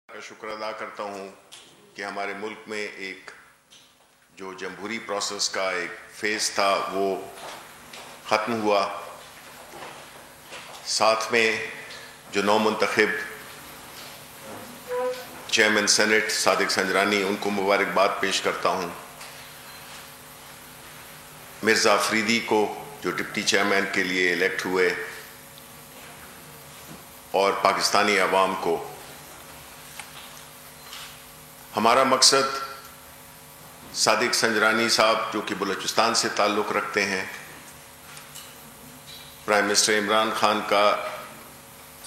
کا شکر ادا کرتا ہوں کہ ہمارے ملک میں ایک جو جمہوری پروسیس کا ایک فیز تھا وہ ختم ہوا. ساتھ میں جو نو منتخب چیئرمین سینٹ صادق سنجرانی ان کو مبارکباد پیش کرتا ہوں. مرزا افریدی کو جو ڈپٹی چیئرمین کے لیے الیکٹ ہوئے اور پاکستانی عوام کو. ہمارا مقصد صادق سنجرانی صاحب جو کہ بلوچستان سے تعلق رکھتے ہیں، پرائم منسٹر عمران خان کا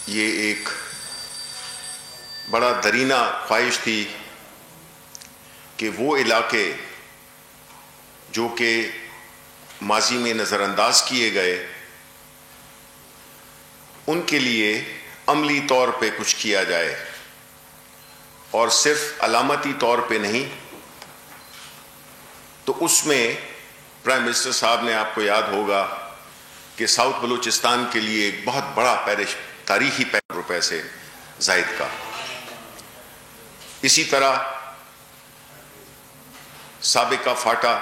یہ ایک بڑا درینہ خواہش تھی کہ وہ علاقے جو کہ ماضی میں نظر انداز کیے گئے ان کے لیے عملی طور پہ کچھ کیا جائے، اور صرف علامتی طور پہ نہیں. تو اس میں پرائم منسٹر صاحب نے، آپ کو یاد ہوگا کہ ساؤتھ بلوچستان کے لیے ایک بہت بڑا تاریخی پیکج روپے سے زائد کا. اسی طرح سابقہ فاٹا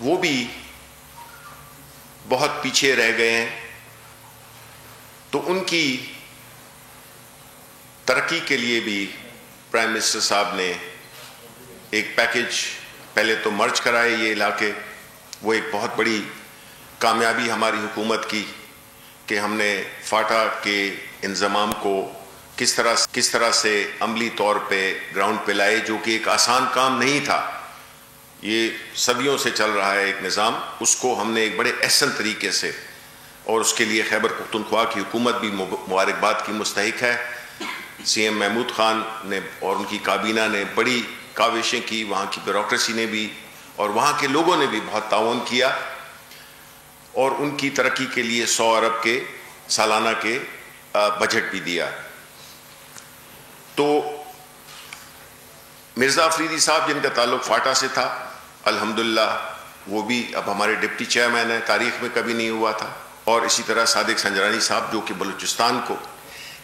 وہ بھی بہت پیچھے رہ گئے ہیں، تو ان کی ترقی کے لیے بھی پرائم منسٹر صاحب نے ایک پیکج پہلے تو مرج کرائے یہ علاقے. وہ ایک بہت بڑی کامیابی ہماری حکومت کی کہ ہم نے فاٹا کے انضمام کو کس طرح سے عملی طور پہ گراؤنڈ پہ لائے، جو کہ ایک آسان کام نہیں تھا. یہ صدیوں سے چل رہا ہے ایک نظام، اس کو ہم نے ایک بڑے احسن طریقے سے، اور اس کے لیے خیبر پختونخوا کی حکومت بھی مبارکباد کی مستحق ہے. سی ایم محمود خان نے اور ان کی کابینہ نے بڑی کاوشیں کی، وہاں کی بیوروکریسی نے بھی اور وہاں کے لوگوں نے بھی بہت تعاون کیا، اور ان کی ترقی کے لیے 100 ارب کے سالانہ کے بجٹ بھی دیا. تو مرزا افریدی صاحب جن کا تعلق فاٹا سے تھا، الحمدللہ وہ بھی اب ہمارے ڈپٹی چیئرمین ہیں، تاریخ میں کبھی نہیں ہوا تھا. اور اسی طرح صادق سنجرانی صاحب جو کہ بلوچستان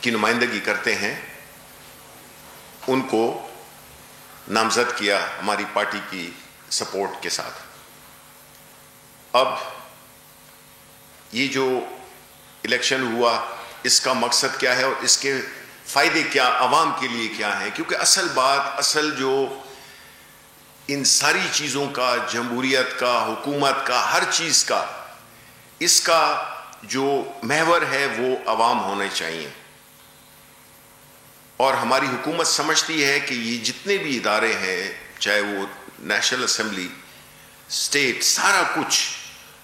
کی نمائندگی کرتے ہیں، ان کو نامزد کیا ہماری پارٹی کی سپورٹ کے ساتھ. اب یہ جو الیکشن ہوا، اس کا مقصد کیا ہے اور اس کے فائدے کیا عوام کے لیے کیا ہیں؟ کیونکہ اصل جو ان ساری چیزوں کا، جمہوریت کا، حکومت کا، ہر چیز کا، اس کا جو محور ہے وہ عوام ہونے چاہیے. اور ہماری حکومت سمجھتی ہے کہ یہ جتنے بھی ادارے ہیں، چاہے وہ نیشنل اسمبلی، اسٹیٹ، سارا کچھ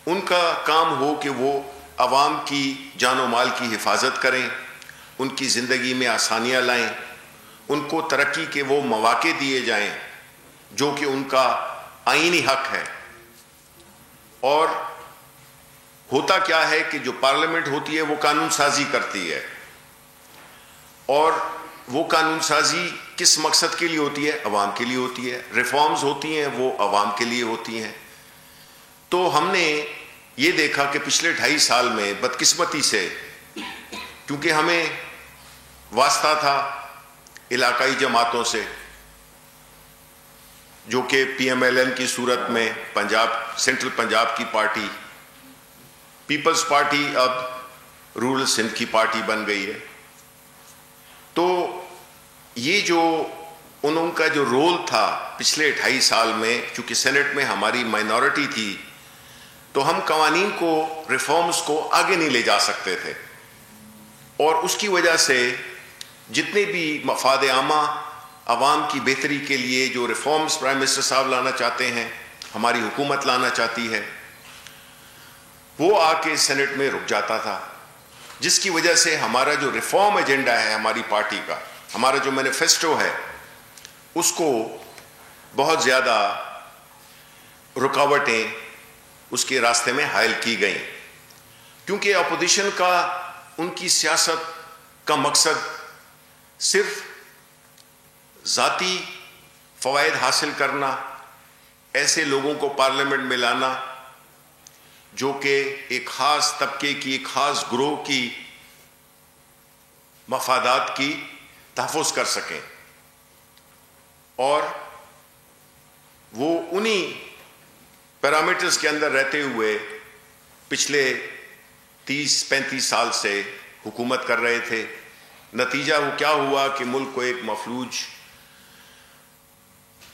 ان کا کام ہو کہ وہ عوام کی جان و مال کی حفاظت کریں، ان کی زندگی میں آسانیاں لائیں، ان کو ترقی کے وہ مواقع دیے جائیں جو کہ ان کا آئینی حق ہے. اور ہوتا کیا ہے کہ جو پارلیمنٹ ہوتی ہے وہ قانون سازی کرتی ہے، اور وہ قانون سازی کس مقصد کے لیے ہوتی ہے؟ عوام کے لیے ہوتی ہے. ریفارمز ہوتی ہیں وہ عوام کے لیے ہوتی ہیں. تو ہم نے یہ دیکھا کہ پچھلے 2.5 سال میں بدقسمتی سے، کیونکہ ہمیں واسطہ تھا علاقائی جماعتوں سے جو کہ پی ایم ایل این کی صورت میں پنجاب، سینٹرل پنجاب کی پارٹی، پیپلز پارٹی اب رورل سندھ کی پارٹی بن گئی ہے. تو یہ جو ان کا جو رول تھا پچھلے 2.5 سال میں، چونکہ سینٹ میں ہماری مائنورٹی تھی، تو ہم قوانین کو، ریفارمز کو آگے نہیں لے جا سکتے تھے. اور اس کی وجہ سے جتنے بھی مفاد عامہ، عوام کی بہتری کے لیے جو ریفارمز پرائم منسٹر صاحب لانا چاہتے ہیں، ہماری حکومت لانا چاہتی ہے، وہ آ کے سینٹ میں رک جاتا تھا. جس کی وجہ سے ہمارا جو ریفارم ایجنڈا ہے ہماری پارٹی کا، ہمارا جو مینیفیسٹو ہے، اس کو بہت زیادہ رکاوٹیں اس کے راستے میں حائل کی گئیں. کیونکہ اپوزیشن کا، ان کی سیاست کا مقصد صرف ذاتی فوائد حاصل کرنا، ایسے لوگوں کو پارلیمنٹ میں لانا جو کہ ایک خاص طبقے کی، ایک خاص گروہ کی مفادات کی تحفظ کر سکیں، اور وہ انہی پیرامیٹرز کے اندر رہتے ہوئے پچھلے 30-35 سال سے حکومت کر رہے تھے۔ نتیجہ وہ کیا ہوا کہ ملک کو ایک مفلوج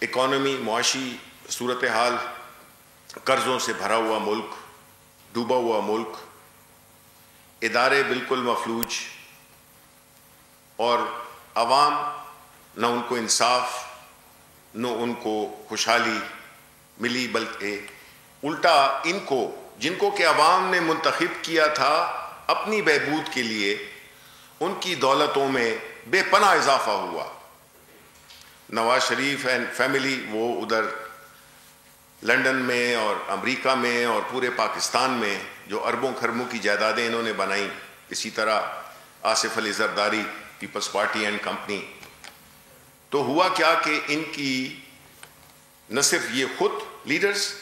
اکانومی، معاشی صورتحال، قرضوں سے بھرا ہوا ملک، ڈوبا ہوا ملک، ادارے بالکل مفلوج، اور عوام نہ ان کو انصاف نہ ان کو خوشحالی ملی، بلکہ الٹا ان کو، جن کو کہ عوام نے منتخب کیا تھا اپنی بہبود کے لیے، ان کی دولتوں میں بے پناہ اضافہ ہوا۔ نواز شریف اینڈ فیملی وہ ادھر لندن میں اور امریکہ میں اور پورے پاکستان میں جو اربوں خربوں کی جائیدادیں انہوں نے بنائیں، اسی طرح آصف علی زرداری، پیپلز پارٹی اینڈ کمپنی، تو ہوا کیا کہ ان کی نہ صرف یہ خود لیڈرز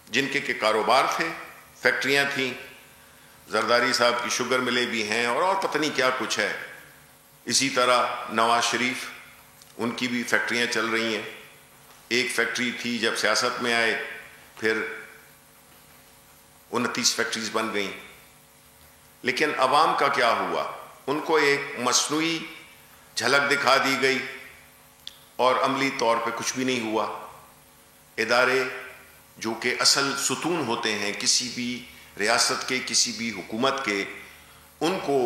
جن کے کاروبار تھے، فیکٹریاں تھیں، زرداری صاحب کی شوگر ملیں بھی ہیں اور پتہ نہیں کیا کچھ ہے، اسی طرح نواز شریف ان کی بھی فیکٹریاں چل رہی ہیں۔ ایک فیکٹری تھی، جب سیاست میں آئے پھر 29 فیکٹریز بن گئیں۔ لیکن عوام کا کیا ہوا؟ ان کو ایک مصنوعی جھلک دکھا دی گئی اور عملی طور پہ کچھ بھی نہیں ہوا۔ ادارے جو کہ اصل ستون ہوتے ہیں کسی بھی ریاست کے، کسی بھی حکومت کے، ان کو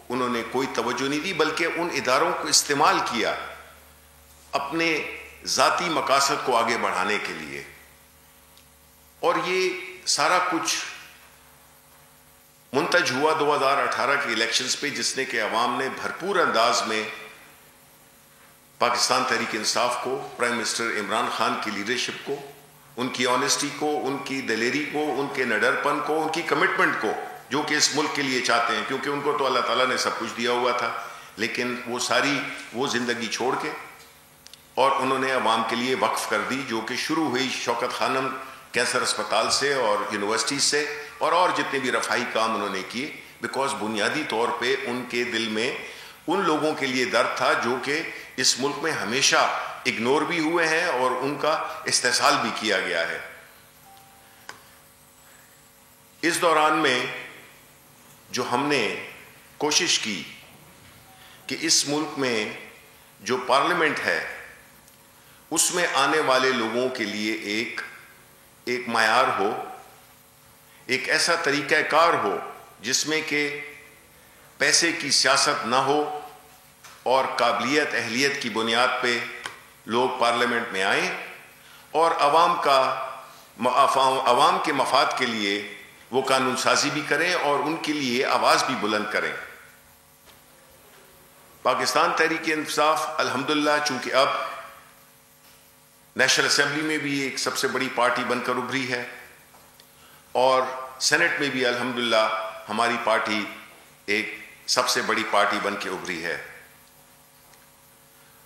انہوں نے کوئی توجہ نہیں دی، بلکہ ان اداروں کو استعمال کیا اپنے ذاتی مقاصد کو آگے بڑھانے کے لیے۔ اور یہ سارا کچھ منتج ہوا 2018 کے الیکشنز پہ، جس نے کہ عوام نے بھرپور انداز میں پاکستان تحریک انصاف کو، پرائم منسٹر عمران خان کی لیڈرشپ کو، ان کی آنیسٹی کو، ان کی دلیری کو، ان کے نڈرپن کو، ان کی کمٹمنٹ کو، جو کہ اس ملک کے لیے چاہتے ہیں، کیونکہ ان کو تو اللہ تعالیٰ نے سب کچھ دیا ہوا تھا، لیکن وہ زندگی چھوڑ کے اور انہوں نے عوام کے لیے وقف کر دی، جو کہ شروع ہوئی شوکت خانم کینسر اسپتال سے اور یونیورسٹی سے، اور جتنے بھی رفاہی کام انہوں نے کیے، بیکاز بنیادی طور پہ ان کے دل میں ان لوگوں کے لیے درد تھا جو کہ اس ملک میں ہمیشہ اگنور بھی ہوئے ہیں اور ان کا استحصال بھی کیا گیا ہے۔ اس دوران میں جو ہم نے کوشش کی کہ اس ملک میں جو پارلیمنٹ ہے اس میں آنے والے لوگوں کے لیے ایک معیار ہو، ایک ایسا طریقہ کار ہو جس میں کہ پیسے کی سیاست نہ ہو اور قابلیت اہلیت کی بنیاد پہ لوگ پارلیمنٹ میں آئیں اور عوام کے مفاد کے لیے وہ قانون سازی بھی کریں اور ان کے لیے آواز بھی بلند کریں۔ پاکستان تحریک انصاف الحمدللہ چونکہ اب نیشنل اسمبلی میں بھی ایک سب سے بڑی پارٹی بن کر ابھری ہے اور سینٹ میں بھی الحمدللہ ہماری پارٹی ایک سب سے بڑی پارٹی بن کے ابھری ہے،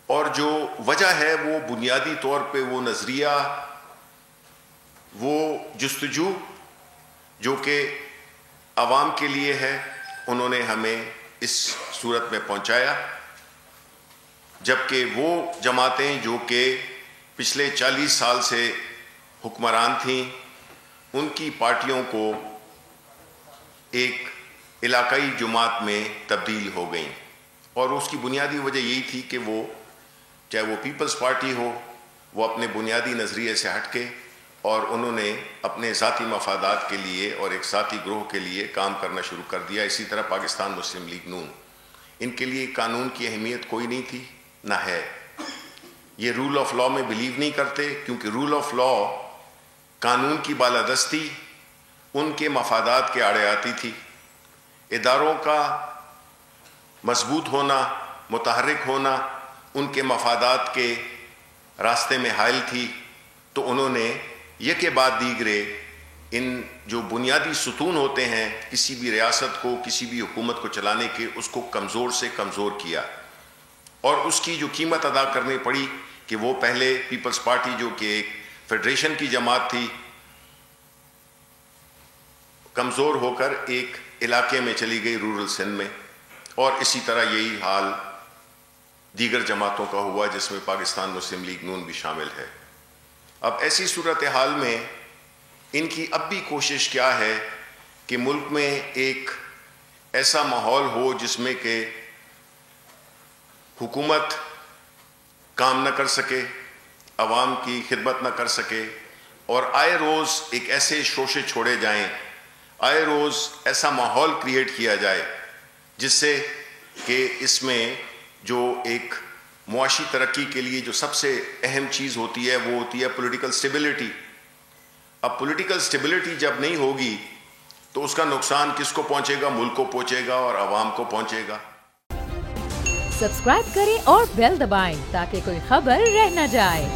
اور جو وجہ ہے وہ بنیادی طور پہ وہ نظریہ، وہ جستجو جو کہ عوام کے لیے ہے، انہوں نے ہمیں اس صورت میں پہنچایا، جبکہ وہ جماعتیں جو کہ پچھلے 40 سال سے حکمران تھیں ان کی پارٹیوں کو ایک علاقائی جماعت میں تبدیل ہو گئیں، اور اس کی بنیادی وجہ یہی تھی کہ وہ چاہے وہ پیپلز پارٹی ہو، وہ اپنے بنیادی نظریے سے ہٹ کے اور انہوں نے اپنے ذاتی مفادات کے لیے اور ایک ذاتی گروہ کے لیے کام کرنا شروع کر دیا۔ اسی طرح پاکستان مسلم لیگ نون، ان کے لیے قانون کی اہمیت کوئی نہیں تھی نہ ہے، یہ رول آف لاء میں بلیو نہیں کرتے، کیونکہ رول آف لاء، قانون کی بالادستی ان کے مفادات کے آڑے آتی تھی، اداروں کا مضبوط ہونا، متحرک ہونا ان کے مفادات کے راستے میں حائل تھی، تو انہوں نے یکے بعد دیگرے ان جو بنیادی ستون ہوتے ہیں کسی بھی ریاست کو، کسی بھی حکومت کو چلانے کے، اس کو کمزور سے کمزور کیا، اور اس کی جو قیمت ادا کرنی پڑی کہ وہ پہلے پیپلز پارٹی جو کہ ایک فیڈریشن کی جماعت تھی، کمزور ہو کر ایک علاقے میں چلی گئی، رورل سندھ میں، اور اسی طرح یہی حال دیگر جماعتوں کا ہوا جس میں پاکستان مسلم لیگ نون بھی شامل ہے۔ اب ایسی صورتحال میں ان کی اب بھی کوشش کیا ہے کہ ملک میں ایک ایسا ماحول ہو جس میں کہ حکومت کام نہ کر سکے، عوام کی خدمت نہ کر سکے، اور آئے روز ایک ایسے شوشے چھوڑے جائیں، آئے روز ایسا ماحول کریٹ کیا جائے جس سے کہ اس میں جو ایک معاشی ترقی کے لیے جو سب سے اہم چیز ہوتی ہے وہ ہوتی ہے پولیٹیکل سٹیبلٹی۔ اب پولیٹیکل سٹیبلٹی جب نہیں ہوگی تو اس کا نقصان کس کو پہنچے گا؟ ملک کو پہنچے گا اور عوام کو پہنچے گا۔ سبسکرائب کریں اور بیل دبائیں تاکہ کوئی خبر رہ نہ جائے۔